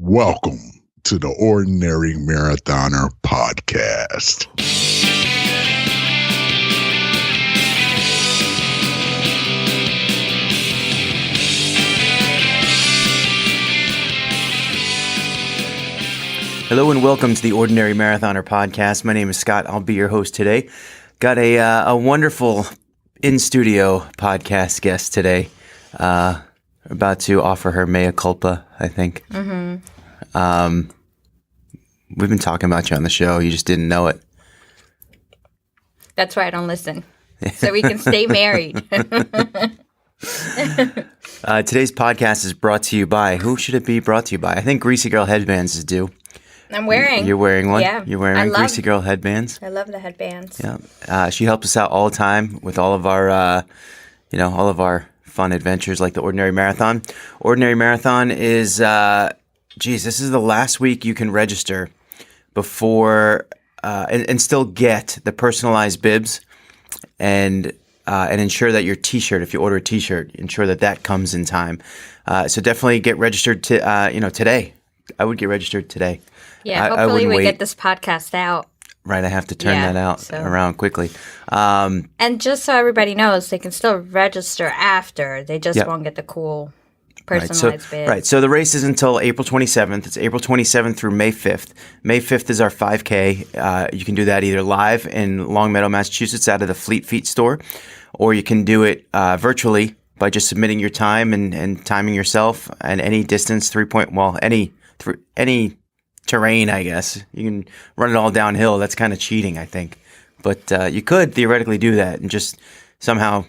Welcome to the Ordinary Marathoner podcast. Hello and welcome to the Ordinary Marathoner podcast. My name is Scott. I'll be your host today. Got a wonderful in-studio podcast guest today. About to offer her mea culpa, I think. Mm-hmm. We've been talking about you on the show. You just didn't know it. That's why I don't listen. So we can stay married. Today's podcast is brought to you by, who should it be brought to you by? I think Greasy Girl Headbands is due. I'm wearing. You're wearing one? Yeah. You're wearing Greasy Girl Headbands? I love the headbands. Yeah. She helps us out all the time with all of our, all of our fun adventures like the Ordinary Marathon. Ordinary Marathon is, this is the last week you can register before and still get the personalized bibs and ensure that your T-shirt, if you order a T-shirt, ensure that comes in time. So definitely get registered today. I would get registered today. Yeah, hopefully we get this podcast out. Right, I have to turn that out around quickly. And just so everybody knows, they can still register after. They just won't get the cool personalized bib. Right, so the race is until April 27th. It's April 27th through May 5th. May 5th is our 5K. You can do that either live in Longmeadow, Massachusetts out of the Fleet Feet store, or you can do it virtually by just submitting your time and timing yourself and any distance, any terrain, I guess. You can run it all downhill. That's kind of cheating, I think. But you could theoretically do that and just somehow,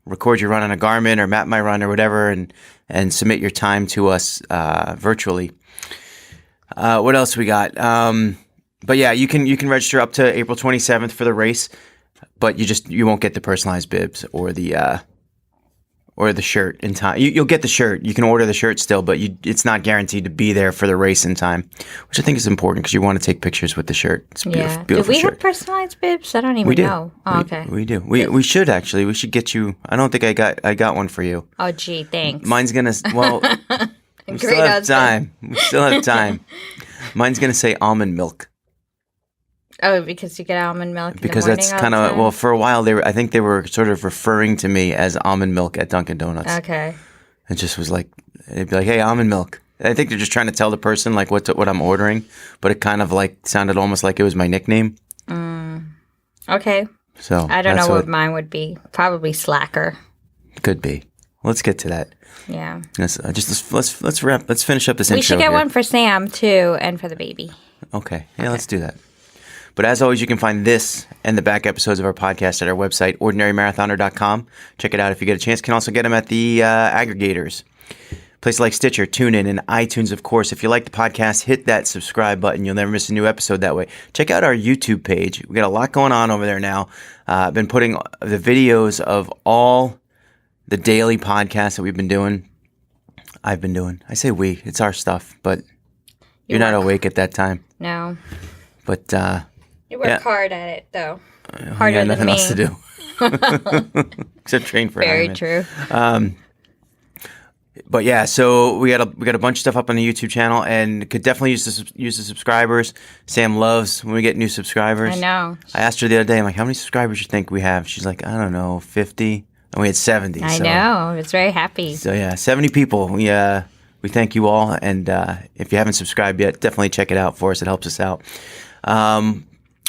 record your run on a Garmin or map my run or whatever and submit your time to us virtually. What else we got? But yeah, you can register up to April 27th for the race, but you won't get the personalized bibs or the shirt in time. You'll get the shirt. You can order the shirt still, but it's not guaranteed to be there for the race in time, which I think is important because you want to take pictures with the shirt. It's a beautiful do we shirt. have personalized bibs? I don't even know. Oh, okay. We do. We should actually. We should get you. I don't think I got one for you. Oh, gee, thanks. Mine's gonna. Well, we still have time. We still have time. Mine's gonna say almond milk. Oh, because you get almond milk in because the morning that's kind of for a while I think they were sort of referring to me as almond milk at Dunkin' Donuts. Okay. It just was like they'd be like, "Hey, almond milk." I think they're just trying to tell the person like what I'm ordering, but it kind of like sounded almost like it was my nickname. Okay. So I don't know what mine would be. Probably slacker. Could be. Let's get to that. Yeah. Let's wrap. Let's finish up this intro. We should get one for Sam too, and for the baby. Okay. Yeah, let's do that. But as always, you can find this and the back episodes of our podcast at our website, ordinarymarathoner.com. Check it out if you get a chance. You can also get them at the aggregators. Places like Stitcher, TuneIn, and iTunes, of course. If you like the podcast, hit that subscribe button. You'll never miss a new episode that way. Check out our YouTube page. We got a lot going on over there now. I've been putting the videos of all the daily podcasts that we've been doing. I've been doing. I say we. It's our stuff, but you're not awake at that time. No. But you work hard at it, though. Harder than nothing me. else to do. Except train for Very Ironman. true. But yeah, so we got a bunch of stuff up on the YouTube channel, and could definitely use the subscribers. Sam loves when we get new subscribers. I know. I asked her the other day, I'm like, how many subscribers do you think we have? She's like, I don't know, 50, and we had 70. I know. I was very happy. So yeah, 70 people. We thank you all, and if you haven't subscribed yet, definitely check it out for us. It helps us out.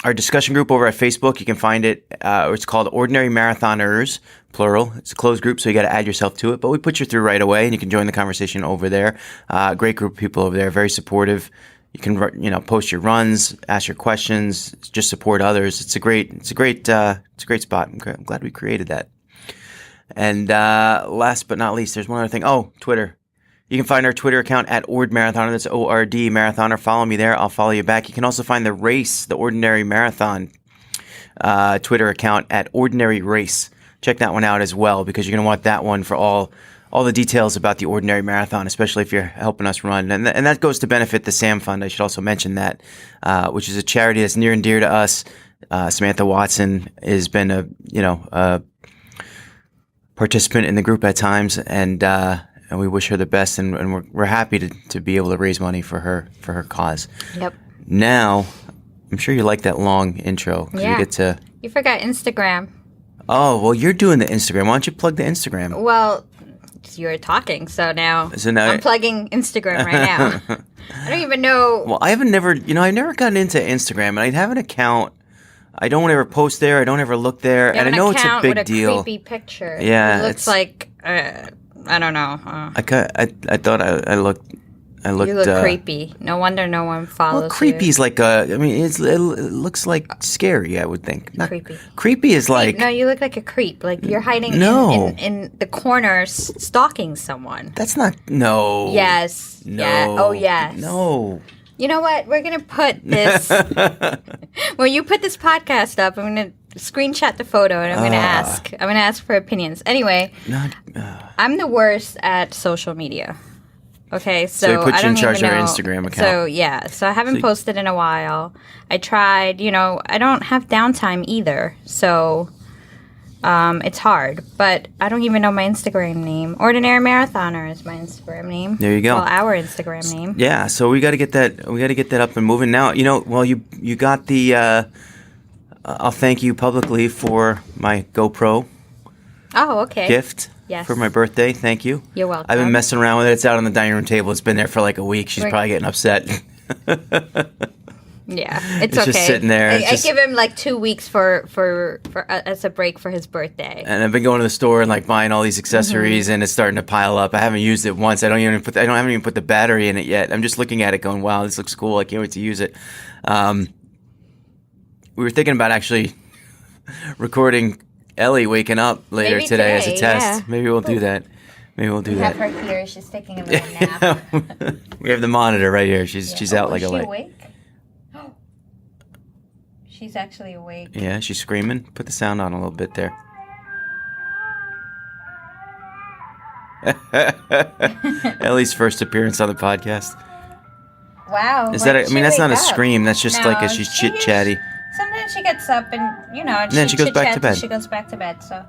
Our discussion group over at Facebook, you can find it. It's called Ordinary Marathoners, plural. It's a closed group, so you got to add yourself to it. But we put you through right away, and you can join the conversation over there. Great group of people over there, very supportive. You can post your runs, ask your questions, just support others. It's a great spot. I'm glad we created that. And last but not least, there's one other thing. Oh, Twitter. You can find our Twitter account at Ord Marathoner. That's ORD Marathoner. Follow me there. I'll follow you back. You can also find the race, the Ordinary Marathon Twitter account at Ordinary Race. Check that one out as well, because you're going to want that one for all the details about the Ordinary Marathon, especially if you're helping us run. And that goes to benefit the SAM Fund. I should also mention that, which is a charity that's near and dear to us. Samantha Watson has been a participant in the group at times, and and we wish her the best, and we're happy to be able to raise money for her cause. Yep. Now, I'm sure you like that long intro. Yeah. You forgot Instagram. Oh, well, you're doing the Instagram. Why don't you plug the Instagram? Well, you're talking, so now I'm plugging Instagram right now. I don't even know. Well, I've never gotten into Instagram, and I have an account. I don't ever post there. I don't ever look there, and I know it's a big deal. Creepy picture. Yeah, it looks like I don't know. I thought I looked. You look creepy. No wonder no one follows you. Creepy's like it looks like scary, I would think. Not creepy. Creepy is like... No, you look like a creep. Like you're hiding in the corners stalking someone. That's not... No. Yes. No. Yeah. Oh, yes. No. You know what? We're going to put this... when you put this podcast up, I'm going to screenshot the photo and I'm going to ask. I'm going to ask for opinions. Anyway, I'm the worst at social media. Okay, so they put I you don't in charge of even your know. Instagram account. So I haven't posted in a while. I tried, I don't have downtime either, so it's hard. But I don't even know my Instagram name. Ordinary Marathoner is my Instagram name. There you go. Well, our Instagram name. Yeah, so we got to get that. We got to get that up and moving now. You got the. I'll thank you publicly for my GoPro. Oh, okay. Gift. Yes. For my birthday. Thank you. You're welcome. I've been messing around with it. It's out on the dining room table. It's been there for like a week. She's probably getting upset. Yeah, it's okay. Just sitting there. I give him like 2 weeks for as a break for his birthday. And I've been going to the store and like buying all these accessories, and it's starting to pile up. I haven't used it once. I haven't even put the battery in it yet. I'm just looking at it, going, "Wow, this looks cool. I can't wait to use it." We were thinking about actually recording Ellie waking up later today as a test. Yeah. Maybe we'll do that. We have her here. She's taking a little nap. We have the monitor right here. She's out like a light. Is she awake? She's actually awake. Yeah, she's screaming. Put the sound on a little bit there. Ellie's first appearance on the podcast. Wow. Is that? That's not a scream. That's just like she's chit chatty. Sometimes she gets up and then she goes back to bed. She goes back to bed. So.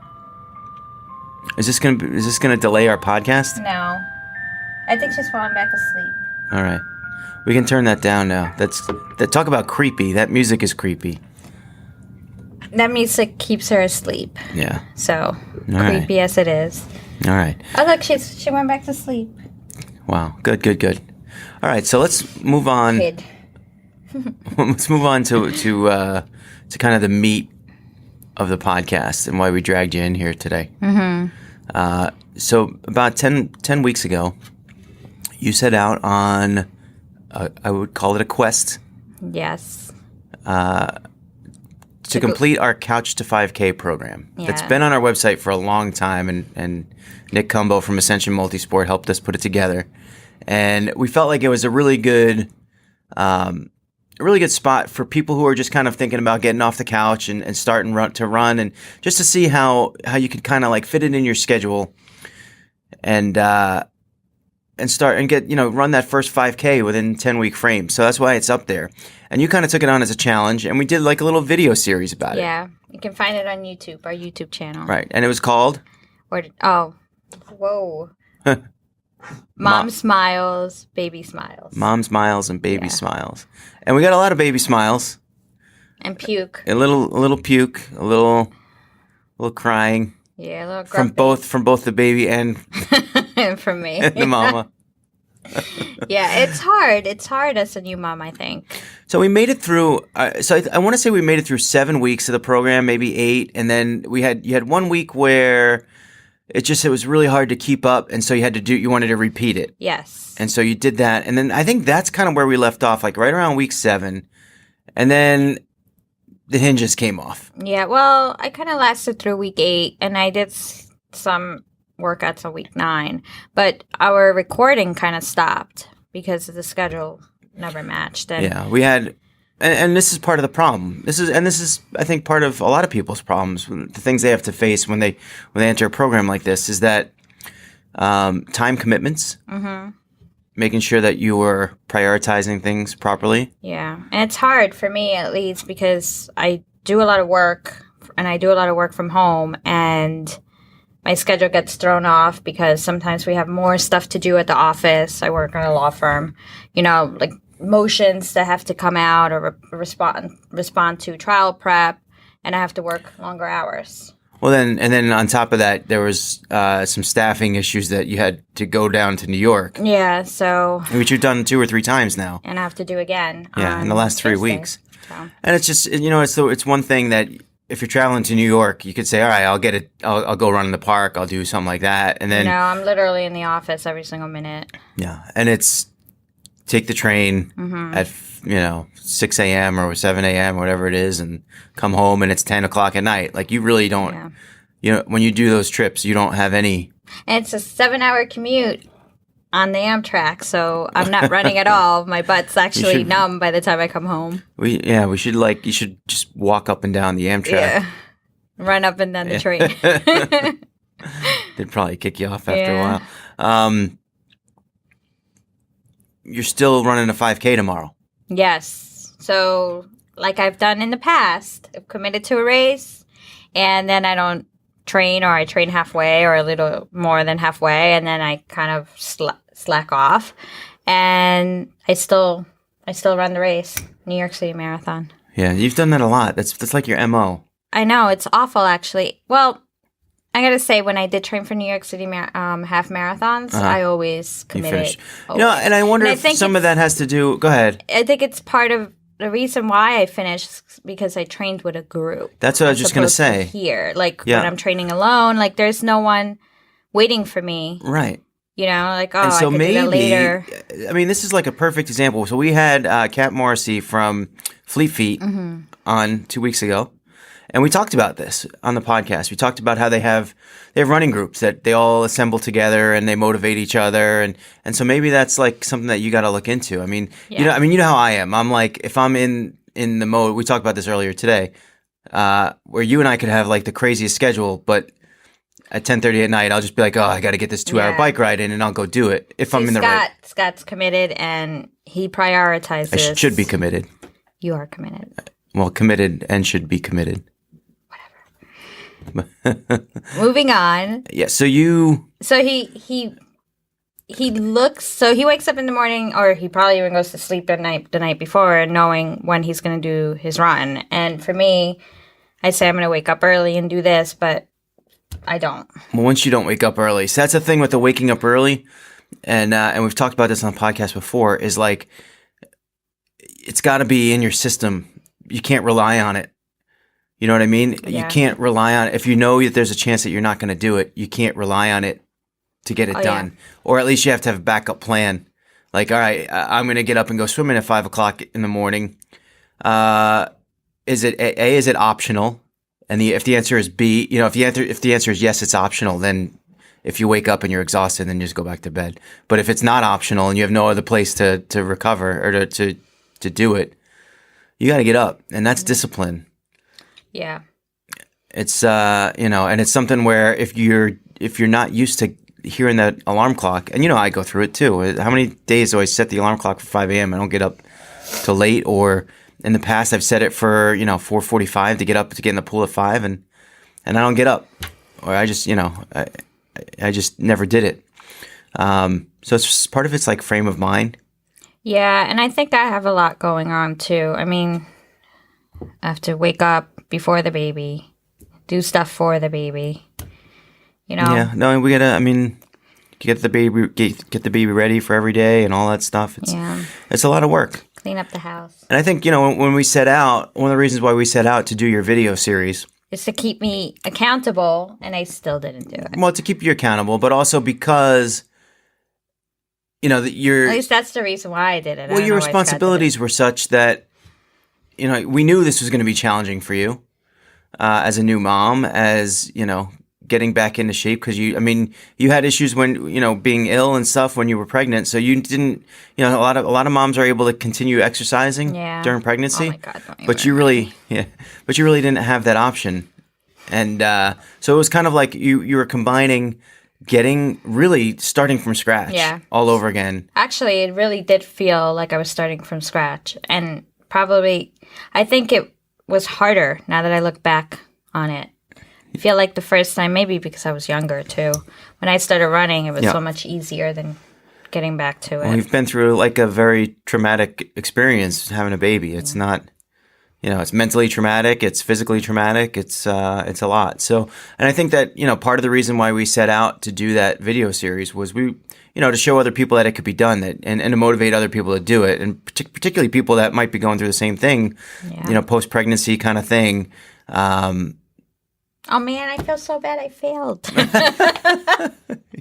Is this gonna delay our podcast? No, I think she's falling back asleep. All right, we can turn that down now. Talk about creepy. That music is creepy. That music keeps her asleep. Yeah. So creepy as it is. All right. Oh look, she went back to sleep. Wow. Good. All right, so let's move on. Kid. Let's move on to kind of the meat of the podcast and why we dragged you in here today. Mm-hmm. So about 10 weeks ago, you set out on, I would call it a quest. Yes. To complete our Couch to 5K program. Yeah. That's been on our website for a long time, and Nick Cumbo from Ascension Multisport helped us put it together. And we felt like it was a really good spot for people who are just kind of thinking about getting off the couch and starting to run, and just to see how you could kind of like fit it in your schedule and start and get, run that first 5K within 10-week frame. So that's why it's up there. And you kind of took it on as a challenge, and we did like a little video series about it. Yeah, you can find it on YouTube, our YouTube channel. Right, and it was called? Whoa. Mom Smiles, Baby Smiles. Mom Smiles and Baby Smiles. And we got a lot of baby smiles. And puke. A little puke, a little crying. Yeah, a little grumpy. From both the baby and from me. And the mama. Yeah, it's hard. It's hard as a new mom, I think. So we made it through. I want to say we made it through 7 weeks of the program, maybe 8, and then you had 1 week where it was really hard to keep up, and so you wanted to repeat it. Yes. And so you did that, and then I think that's kind of where we left off, like right around week 7, and then the hinges came off. Yeah, well, I kind of lasted through week 8, and I did some workouts on week 9, but our recording kind of stopped because the schedule never matched. And yeah, we had, and this is part of the problem. This is I think part of a lot of people's problems. The things they have to face when they enter a program like this is that time commitments, making sure that you are prioritizing things properly. Yeah, and it's hard for me at least because I do a lot of work, and I do a lot of work from home, and my schedule gets thrown off because sometimes we have more stuff to do at the office. I work in a law firm, like motions that have to come out or respond to trial prep, and I have to work longer hours. Well, then on top of that, there was some staffing issues that you had to go down to New York. Yeah, so... Which you've done 2 or 3 times now. And I have to do again. Yeah, in the last 3 weeks. So. And it's just, it's one thing that if you're traveling to New York, you could say, all right, I'll go run in the park, I'll do something like that. And then... No, I'm literally in the office every single minute. Yeah, and it's take the train at 6 a.m. or 7 a.m. whatever it is, and come home and it's 10 o'clock at night. Like you really don't, when you do those trips, you don't have any. And it's a 7-hour commute on the Amtrak, so I'm not running at all. My butt's actually numb by the time I come home. You should just walk up and down the Amtrak. Yeah, run up and down the train. They'd probably kick you off after a while. You're still running a 5K tomorrow. Yes. So, like I've done in the past, I've committed to a race, and then I don't train, or I train halfway or a little more than halfway, and then I kind of slack off. And I still run the race, New York City Marathon. Yeah, you've done that a lot. That's like your MO. I know, it's awful actually. Well, I gotta say, when I did train for New York City half marathons, I always committed. And I wonder if some of that has to do. Go ahead. I think it's part of the reason why I finished, because I trained with a group. That's what I was just gonna say. Here, when I'm training alone, there's no one waiting for me. Right. And so I could do that later. I mean, this is like a perfect example. So we had Kat Morrissey from Fleet Feet on 2 weeks ago. And we talked about this on the podcast. We talked about how they have running groups that they all assemble together and they motivate each other. And so maybe that's like something that you got to look into. I mean, you know how I am. I'm like, if I'm in the mode, we talked about this earlier today, where you and I could have like the craziest schedule, but at 10:30 at night, I'll just be like, oh, I got to get this 2-hour bike ride in, and I'll go do it if I'm in the right. Scott's committed, and he prioritizes. I should be committed. You are committed. Well, committed and should be committed. Moving on. Yeah. So he wakes up in the morning, or he probably even goes to sleep the night before, knowing when he's going to do his run. And for me, I say I'm going to wake up early and do this, but I don't. Well, once you don't wake up early, so that's the thing with the waking up early, and we've talked about this on the podcast before. Is like it's got to be in your system. You can't rely on it. You know what I mean? Yeah. You can't rely on it. If you know that there's a chance that you're not going to do it, you can't rely on it to get it done. Yeah. Or at least you have to have a backup plan. Like, all right, I'm going to get up and go swimming at 5 o'clock in the morning. Is it optional? And if the answer is B, if the answer is yes, it's optional, then if you wake up and you're exhausted, then you just go back to bed. But if it's not optional and you have no other place to recover or to do it, you got to get up, and that's discipline. Yeah. It's and it's something where if you're not used to hearing that alarm clock, and I go through it too. How many days do I set the alarm clock for 5 a.m. I don't get up till late, or in the past I've set it for 4:45 to get up to get in the pool at 5, and I don't get up, or I just I just never did it. So it's just, part of it's like frame of mind. Yeah, and I think I have a lot going on too. I mean, I have to wake up before the baby, do stuff for the baby. Yeah, no, we gotta. I mean, get the baby ready for every day and all that stuff. It's a lot of work. Clean up the house. And I think when we set out, one of the reasons why we set out to do your video series is to keep me accountable, and I still didn't do it. Well, to keep you accountable, but also because that you're. At least that's the reason why I did it. Well, your responsibilities were such that we knew this was going to be challenging for you as a new mom, as getting back into shape, because you had issues when being ill and stuff when you were pregnant, so you didn't a lot of moms are able to continue exercising during pregnancy. Oh my God, but you really didn't have that option, and so it was kind of like you were combining starting from scratch all over again. Actually, it really did feel like I was starting from scratch, and probably I think it was harder now that I look back on it. I feel like the first time, maybe because I was younger too, when I started running, it was Yeah. so much easier than getting back to it. Well, you've been through like a very traumatic experience having a baby. It's not, it's mentally traumatic. It's physically traumatic. It's a lot. So, and I think that, part of the reason why we set out to do that video series was to show other people that it could be done, and to motivate other people to do it. And particularly people that might be going through the same thing, post-pregnancy kind of thing. Oh man, I feel so bad I failed.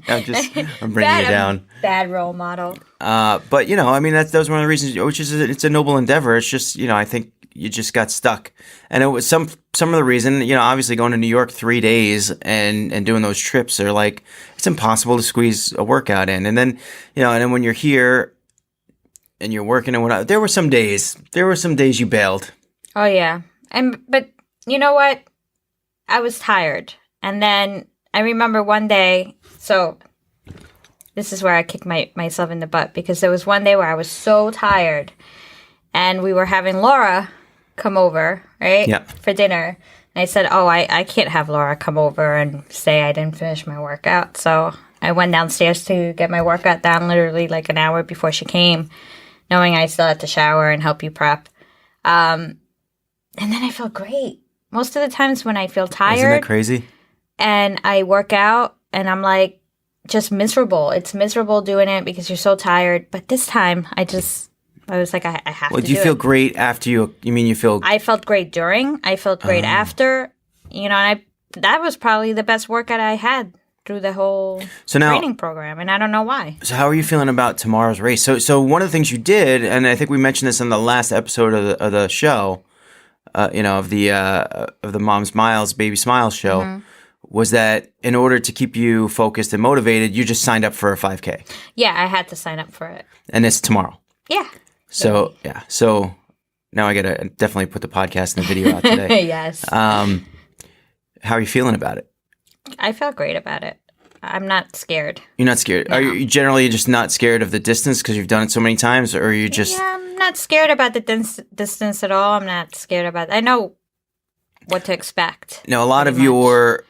I'm bringing you down. Bad role model. But that was one of the reasons, which is it's a noble endeavor. It's just, I think you just got stuck, and it was some of the reason. Obviously going to New York 3 days and doing those trips are like it's impossible to squeeze a workout in. And then and then when you're here and you're working and whatnot, there were some days you bailed. Oh yeah, but you know what? I was tired. And then I remember one day, so this is where I kicked myself in the butt, because there was one day where I was so tired and we were having Laura come over, right? Yeah. For dinner. And I said, I can't have Laura come over and say I didn't finish my workout. So I went downstairs to get my workout done literally like an hour before she came, knowing I still had to shower and help you prep. And then I felt great. Most of the times when I feel tired, isn't that crazy? And I work out and I'm like just miserable. It's miserable doing it because you're so tired. But this time I was like, I have to do it. Do you feel great after you mean you feel... I felt great during. I felt great after. And that was probably the best workout I had through the whole training program. And I don't know why. So how are you feeling about tomorrow's race? So one of the things you did, and I think we mentioned this in the last episode of the show, of the Mom's Miles, Baby Smiles show, was that in order to keep you focused and motivated, you just signed up for a 5K. Yeah, I had to sign up for it. And it's tomorrow. Yeah. So, yeah. So now I got to definitely put the podcast and the video out today. Yes. How are you feeling about it? I felt great about it. I'm not scared. You're not scared? No. Are you generally just not scared of the distance because you've done it so many times, or are you just... Yeah, I'm not scared about the distance at all. I'm not scared about... I know what to expect. Now, a lot of your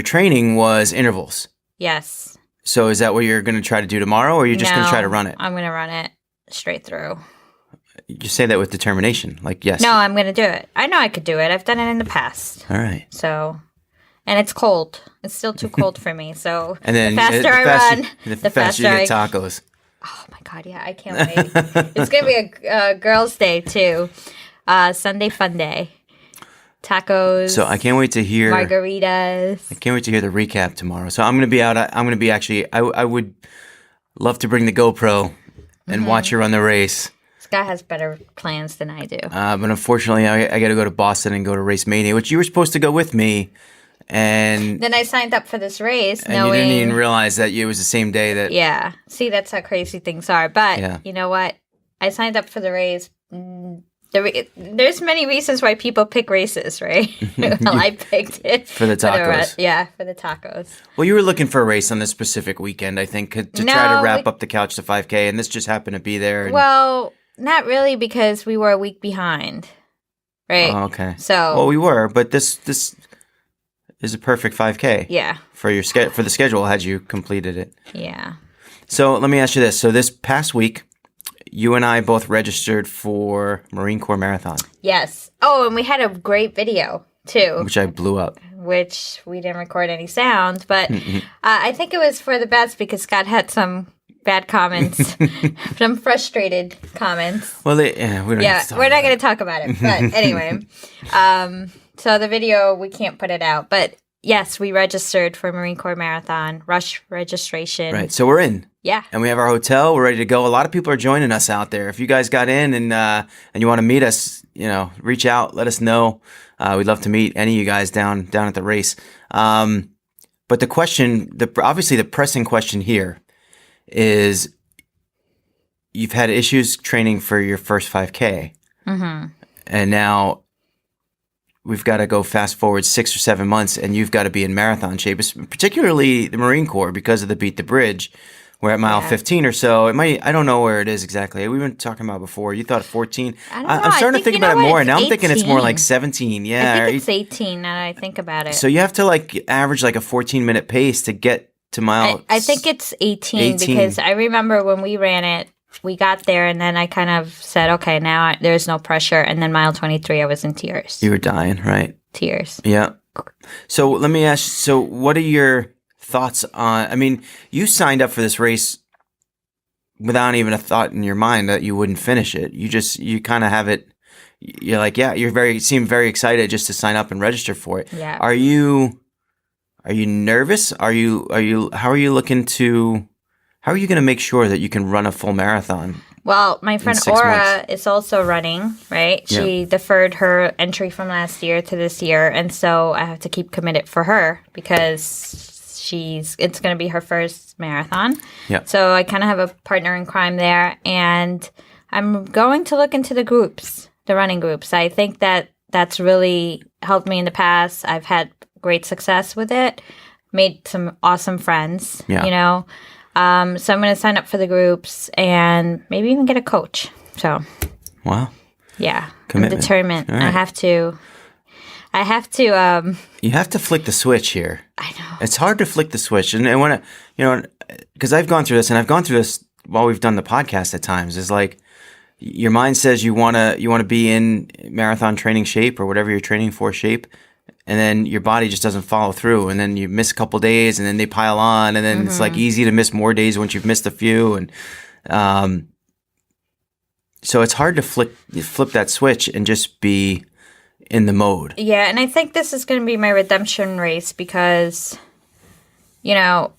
training was intervals. Yes. So is that what you're going to try to do tomorrow, or are you just going to try to run it? I'm going to run it straight through. You say that with determination, like yes. No, I'm going to do it. I know I could do it. I've done it in the past. All right. So, and it's cold. It's still too cold for me. So and then the faster I run, the faster you get tacos. Oh my God, yeah, I can't wait. It's going to be a girls' day too. Sunday fun day. Tacos. So I can't wait to hear margaritas. I can't wait to hear the recap tomorrow. So I'm going to be out. I'm going to be actually. I would love to bring the GoPro and watch you run the race. Scott has better plans than I do. But unfortunately, I got to go to Boston and go to Race Mania, which you were supposed to go with me. And then I signed up for this race, and you didn't even realize that it was the same day that. Yeah. See, that's how crazy things are. But you know what? I signed up for the race. There's many reasons why people pick races, right? Well, I picked it for the tacos. For the tacos. Well, you were looking for a race on this specific weekend, I think, to try to wrap up the Couch to 5K, and this just happened to be there. Well, not really, because we were a week behind, right? Oh, okay. So, well, we were, but this is a perfect 5K. Yeah. For the schedule, had you completed it. Yeah. So let me ask you this: so this past week, you and I both registered for Marine Corps Marathon. Yes. Oh, and we had a great video, too. Which I blew up. Which we didn't record any sound, but I think it was for the best because Scott had some bad comments, some frustrated comments. Well, we're not going to talk about it. But anyway, so the video, we can't put it out. But yes, we registered for Marine Corps Marathon, rush registration. Right. So we're in. Yeah. And we have our hotel. We're ready to go. A lot of people are joining us out there. If you guys got in and you want to meet us, reach out, let us know. We'd love to meet any of you guys down at the race. But the question, obviously the pressing question here is you've had issues training for your first 5K. Mm-hmm. And now we've got to go fast forward 6 or 7 months and you've got to be in marathon shape, particularly the Marine Corps because of the Beat the Bridge. We're at mile Yeah. 15 or so. It might. I don't know where it is exactly. We've been talking about before. You thought 14. I don't know. I'm starting to I think, think you know about it what? more. It's Now I'm thinking it's more like 18. 17. Yeah. I Are think you- it's 18 now that I think about it. so you have to like average like a 14-minute pace to get to mile. I think it's 18, 18. because I remember when we ran it, we got there and then I kind of said, okay, now there's no pressure. And then mile 23, I was in tears. You were dying, right? Tears. Yeah. So let me ask. So what are your thoughts on? I mean, you signed up for this race without even a thought in your mind that you wouldn't finish it. You kind of have it. You're like, yeah, you seem very excited just to sign up and register for it. Yeah. Are you nervous? How are you going to make sure that you can run a full marathon? Well, my friend 6 Aura months. is also running, right? She deferred her entry from last year to this year, and so I have to keep committed for her because it's going to be her first marathon. Yeah. So I kind of have a partner in crime there, and I'm going to look into the groups, the running groups. I think that's really helped me in the past. I've had great success with it, made some awesome friends, Yeah. you know. So I'm going to sign up for the groups and maybe even get a coach. So, Wow. yeah, Commitment. I'm determined. All right. I have to. You have to flick the switch here. I know. It's hard to flick the switch, and when because I've gone through this, and I've gone through this while we've done the podcast at times. Is like your mind says you wanna be in marathon training shape or whatever you're training for shape, and then your body just doesn't follow through, and then you miss a couple days, and then they pile on, and then it's like easy to miss more days once you've missed a few, and so it's hard to flip that switch and just be in the mode. Yeah, and I think this is going to be my redemption race because, you know,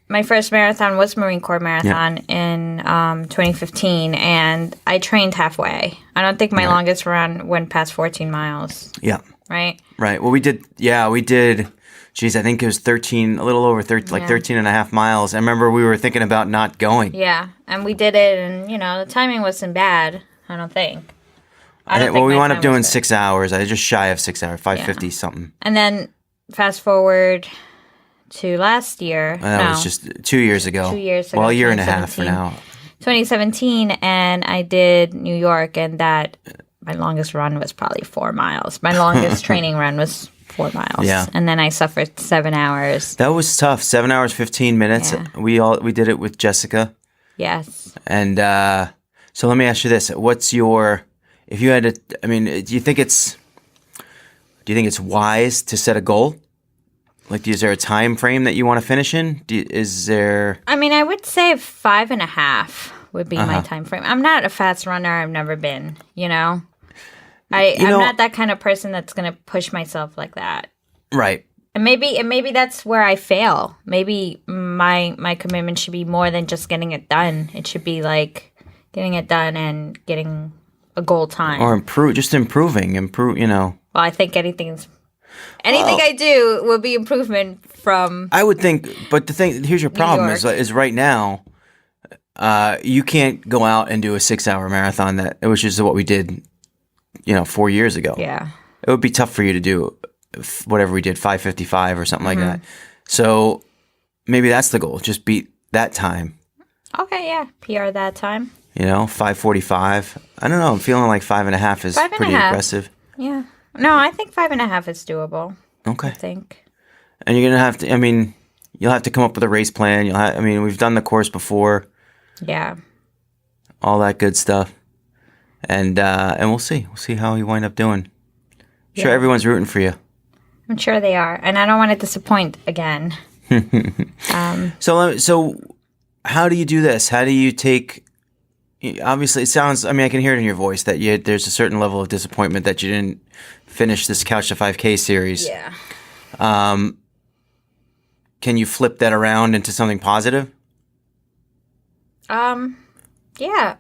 my first marathon was Marine Corps Marathon in 2015, and I trained halfway. I don't think my longest run went past 14 miles. Yeah. Right? Right. Well, we did. Geez, I think it was 13, a little over 13, like 13 and a half miles. I remember we were thinking about not going. Yeah, and we did it, and, you know, the timing wasn't bad, I don't think. Well, we wound up doing 6 hours. I was just shy of 6 hours, 5:50 something. And then fast forward to last year. That was just 2 years ago. 2 years ago. Well, a year and a half for 2017. now. 2017, and I did New York, and my longest run was probably 4 miles. My longest training run was 4 miles. Yeah. And then I suffered 7 hours. That was tough. 7 hours, 15 minutes. Yeah. We did it with Jessica. Yes. And so let me ask you this: if you had to? I mean, do you think it's wise to set a goal? Like, is there a time frame that you want to finish in? Is there? I mean, I would say 5.5 would be my time frame. I'm not a fast runner. I've never been, you know? I'm not that kind of person that's going to push myself like that. Right. And maybe that's where I fail. Maybe my commitment should be more than just getting it done. It should be like getting it done and getting a goal time. Or improving, you know. Well, I think anything I do will be improvement from. I would think, but here's your problem is right now, you can't go out and do a 6-hour marathon which is what we did, 4 years ago. Yeah. It would be tough for you to do whatever we did, 5:55 or something like Mm-hmm. that. So maybe that's the goal. Just beat that time. Okay, yeah. PR that time. 5:45. I don't know. I'm feeling like 5.5 is pretty aggressive. Yeah. No, I think 5.5 is doable. Okay. I think. And you're going to have to, you'll have to come up with a race plan. We've done the course before. Yeah. All that good stuff. And we'll see. We'll see how you wind up doing. Sure, everyone's rooting for you. I'm sure they are. And I don't want to disappoint again. So how do you do this? How do you take... Obviously, it sounds... I can hear it in your voice that there's a certain level of disappointment that you didn't finish this Couch to 5K series. Yeah. Can you flip that around into something positive? Yeah.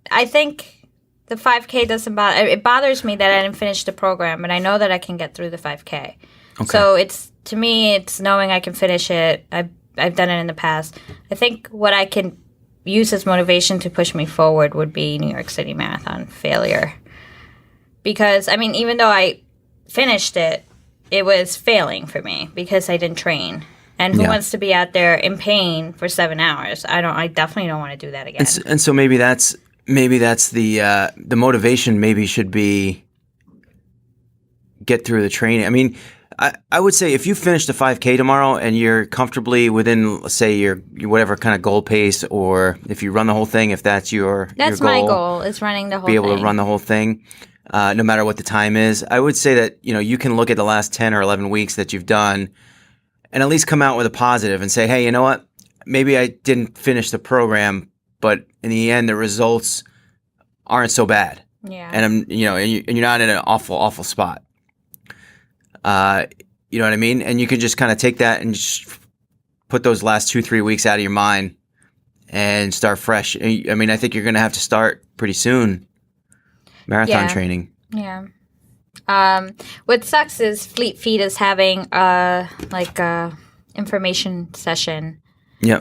I think the 5K doesn't bother... It bothers me that I didn't finish the program, but I know that I can get through the 5K. Okay. So to me, it's knowing I can finish it. I've done it in the past. I think what I can use as motivation to push me forward would be New York City Marathon failure. Because, even though I finished it, it was failing for me because I didn't train. And who wants to be out there in pain for 7 hours? I definitely don't want to do that again. And so maybe that's the motivation. Maybe should be get through the training. I mean, I would say if you finish the 5K tomorrow and you're comfortably within, let's say, your whatever kind of goal pace, or if you run the whole thing, if that's your that's your my goal is running the whole thing. Be able to run the whole thing, no matter what the time is. I would say that you can look at the last 10 or 11 weeks that you've done, and at least come out with a positive and say, hey, you know what? Maybe I didn't finish the program, but in the end, the results aren't so bad. Yeah. And and you're not in an awful spot. You know what I mean? And you can just kind of take that and just put those last 2-3 weeks out of your mind and start fresh. I mean, I think you're going to have to start pretty soon. Marathon training. Yeah. What sucks is Fleet Feet is having a information session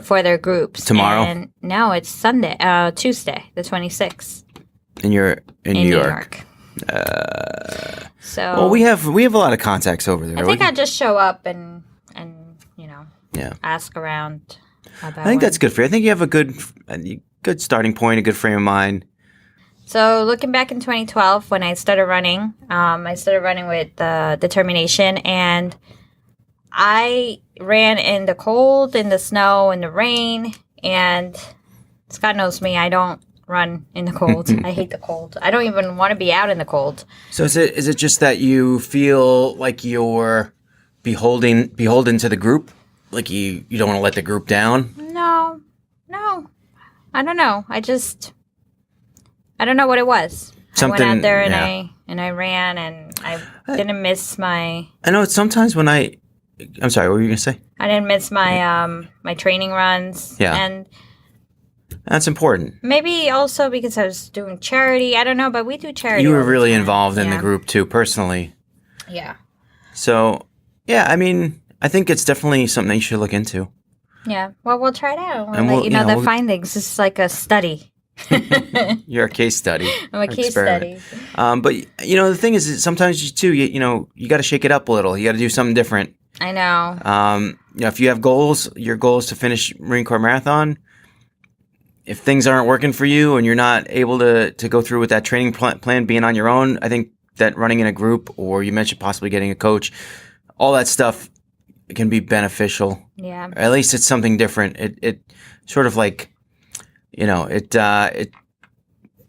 for their groups tomorrow. And no, it's Tuesday, the 26th. And you're in New York. So we have a lot of contacts over there. I think I'll just show up and ask around about. I think that's good for you. I think you have a good starting point, a good frame of mind. So looking back in 2012, when I started running with determination, and I ran in the cold, in the snow, in the rain, and Scott knows me. I don't run in the cold. I hate the cold. I don't even want to be out in the cold. So is it just that you feel like you're beholden to the group? Like you don't want to let the group down? No. I don't know. I don't know what it was. I went out there and I ran, and I didn't miss my. I know it's sometimes when I'm sorry, what were you gonna say? I didn't miss my my training runs. Yeah. And that's important. Maybe also because I was doing charity. I don't know, but we do charity. You were really involved in the group too, personally. Yeah. So, yeah, I mean, I think it's definitely something that you should look into. Yeah. Well, we'll try it out. We'll let you know the findings. It's like a study. You're a case study. I'm a case study. But the thing is, sometimes you got to shake it up a little. You got to do something different. I know. If you have goals, your goal is to finish Marine Corps Marathon. If things aren't working for you and you're not able to go through with that training plan, being on your own, I think that running in a group, or you mentioned possibly getting a coach, all that stuff can be beneficial. Yeah. Or at least it's something different. It sort of like, it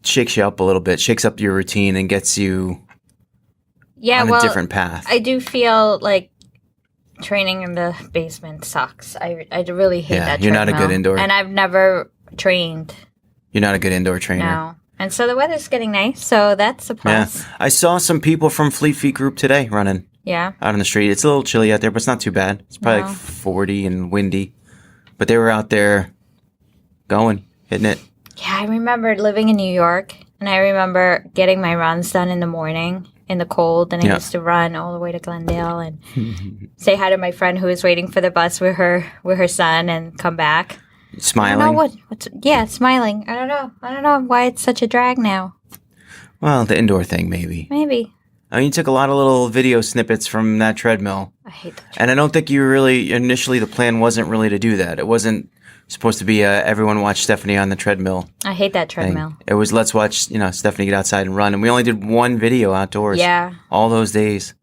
shakes you up a little bit, shakes up your routine, and gets you on a different path. I do feel like training in the basement sucks. I really hate that. You're not a good indoor. And I've never trained. You're not a good indoor trainer. No. And so the weather's getting nice, so that's a plus. Yeah. I saw some people from Fleet Feet group today running. Yeah. Out on the street. It's a little chilly out there, but it's not too bad. It's probably like 40 and windy. But they were out there going, hitting it. Yeah, I remember living in New York, and I remember getting my runs done in the morning in the cold, and I used to run all the way to Glendale and say hi to my friend who was waiting for the bus with her son and come back. Smiling. I don't know smiling. I don't know why it's such a drag now. Well, the indoor thing, maybe. Maybe. I mean, you took a lot of little video snippets from that treadmill. I hate that treadmill. And I don't think you really, initially the plan wasn't really to do that. It wasn't supposed to be everyone watch Stefany on the treadmill. I hate that treadmill. It was let's watch, Stefany get outside and run. And we only did one video outdoors. Yeah. All those days.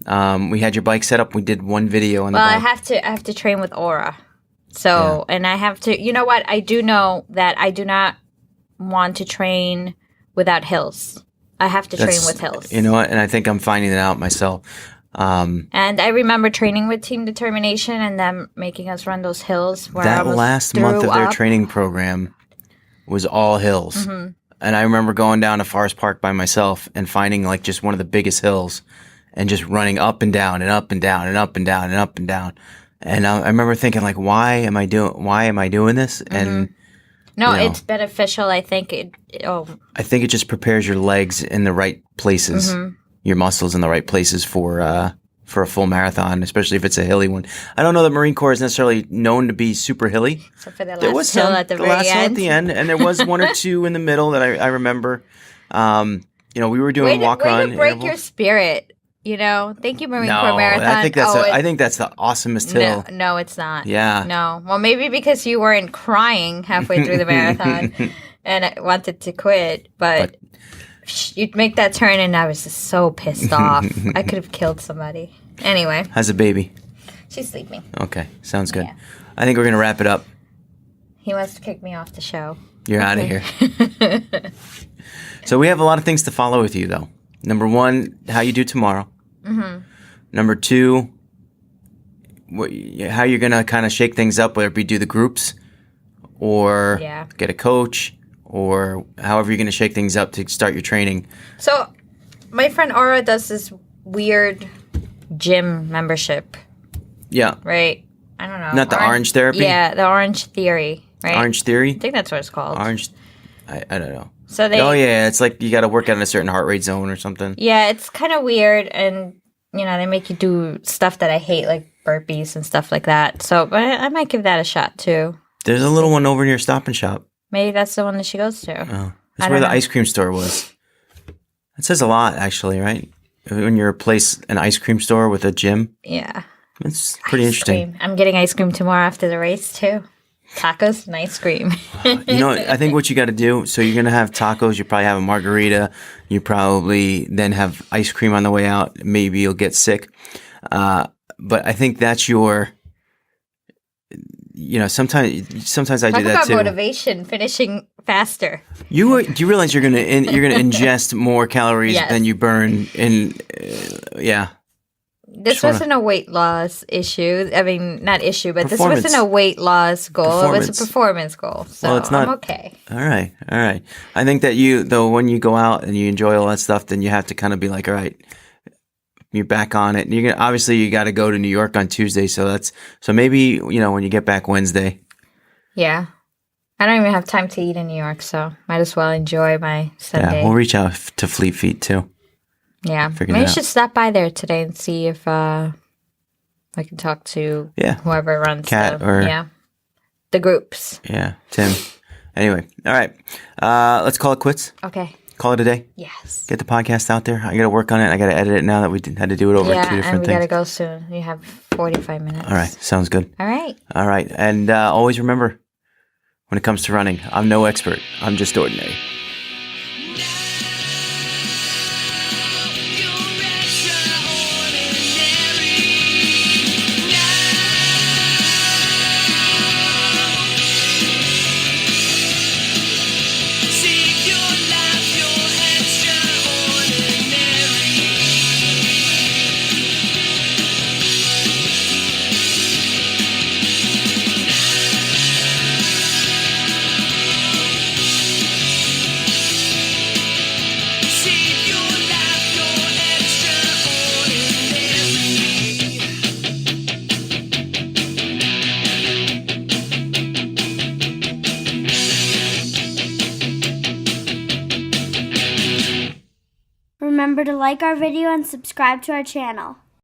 We had your bike set up. We did one video on the bike. I have to train with Aura. So, and I have to, you know what? I do know that I do not want to train without hills. I have to train with hills. You know what? And I think I'm finding that out myself. And I remember training with Team Determination and them making us run those hills. Where that last month of their training program was all hills. Mm-hmm. And I remember going down to Forest Park by myself and finding like just one of the biggest hills and just running up and down and up and down and up and down and up and down. And I remember thinking like, why am I doing this? Mm-hmm. And it's beneficial. I think I think it just prepares your legs in the right places, your muscles in the right places for a full marathon, especially if it's a hilly one. I don't know that Marine Corps is necessarily known to be super hilly. Except for the last hill at the very last end. hill at the end, and there was one or two in the middle that I remember. We were doing walk run. Way to break your spirit. You know, thank you, Marine No, Corps Marathon. I think that's the awesomest hill. No, it's not. Yeah. No. Well, maybe because you weren't crying halfway through the marathon and I wanted to quit, but you'd make that turn and I was just so pissed off. I could have killed somebody. Anyway. How's the baby? She's sleeping. Okay, sounds good. Yeah. I think we're going to wrap it up. He wants to kick me off the show. You're out of here. So we have a lot of things to follow with you, though. Number one, how you do tomorrow. Mm-hmm. Number two, how you're going to kind of shake things up, whether it be do the groups or get a coach or however you're going to shake things up to start your training. So my friend Aura does this weird gym membership. Yeah. Right? I don't know. Not the orange therapy? Yeah, the Orange Theory. Right? Orange Theory? I think that's what it's called. Orange. I don't know. So they. Oh yeah, it's like you got to work out in a certain heart rate zone or something. Yeah, it's kind of weird, and they make you do stuff that I hate, like burpees and stuff like that. So, but I might give that a shot too. There's a little one over near Stop and Shop. Maybe that's the one that she goes to. Oh, that's where the ice cream store was. That says a lot, actually, right? When you replace an ice cream store with a gym. Yeah, it's pretty interesting. I'm getting ice cream tomorrow after the race too. Tacos and ice cream. I think what you got to do, so you're going to have tacos, you probably have a margarita, you probably then have ice cream on the way out. Maybe you'll get sick. But I think that's your, sometimes I do that Talk too. about motivation, finishing faster. Do you realize you're going to ingest more calories than you burn in, This wasn't a weight loss issue. I mean, not issue, but this wasn't a weight loss goal. It was a performance goal. So it's not, I'm okay. All right. I think that when you go out and you enjoy all that stuff, then you have to kind of be like, all right, you're back on it. And obviously you got to go to New York on Tuesday. So maybe, when you get back Wednesday. Yeah. I don't even have time to eat in New York, so might as well enjoy my Sunday. Yeah, we'll reach out to Fleet Feet too. Yeah, maybe you should stop by there today and see if I can talk to whoever runs the groups. Yeah, Tim. Anyway, all right. Let's call it quits. Okay. Call it a day. Yes. Get the podcast out there. I got to work on it. I got to edit it now that we had to do it over 2 different things. Yeah, and we got to go soon. You have 45 minutes. All right. Sounds good. All right. And always remember, when it comes to running, I'm no expert. I'm just ordinary. Remember to like our video and subscribe to our channel.